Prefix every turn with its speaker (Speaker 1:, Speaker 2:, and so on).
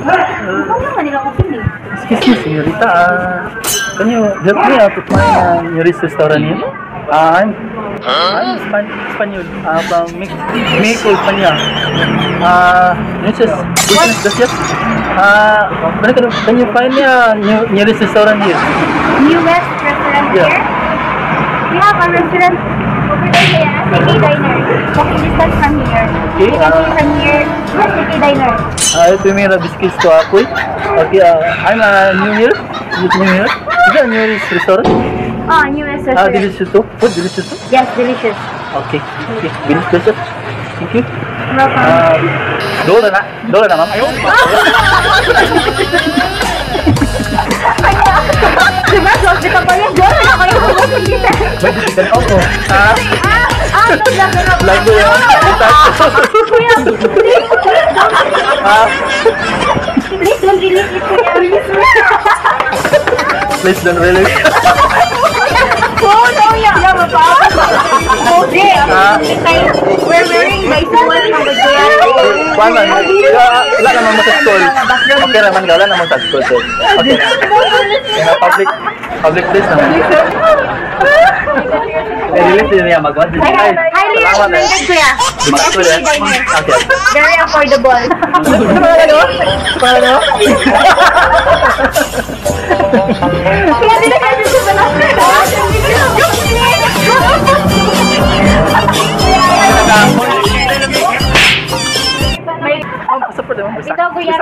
Speaker 1: naman nila ko pili.
Speaker 2: Excuse me, señorita. Can you help me out to find nearest restaurant here? I'm Spanish. From Mexico, España. Business, yes. Can you find me a nearest restaurant here?
Speaker 1: Newest restaurant here? We have a restaurant over there, City Diner. Walking distance from here.
Speaker 2: Okay.
Speaker 1: You can see from here, City Diner.
Speaker 2: Ito yung mga biscuits to apoy. Okay, I'm new here. Is that a nearest restaurant?
Speaker 1: Oh, newest restaurant.
Speaker 2: Delicious too? Food delicious too?
Speaker 1: Yes, delicious.
Speaker 2: Okay. Bilis pleasure. Thank you.
Speaker 1: Welcome.
Speaker 2: Dola na ma'am. Ayun.
Speaker 1: Diba, so, kita pa yung doon na kayo pumunta.
Speaker 2: May disigan ako.
Speaker 1: Vlog
Speaker 2: mo yun.
Speaker 1: Kuya, please don't release it, kuya.
Speaker 2: Please don't release.
Speaker 1: Oh, no, yeah. Okay. We're wearing my suit from the kuya.
Speaker 2: Wala naman masastol. Okay naman ka, wala naman masastol. Okay. Public place naman. I-release din niya mag-1.
Speaker 1: Highly recommended, kuya.
Speaker 2: Okay.
Speaker 1: Very affordable.
Speaker 2: Paano?
Speaker 1: Kaya din na kasi sa Ito, kuya.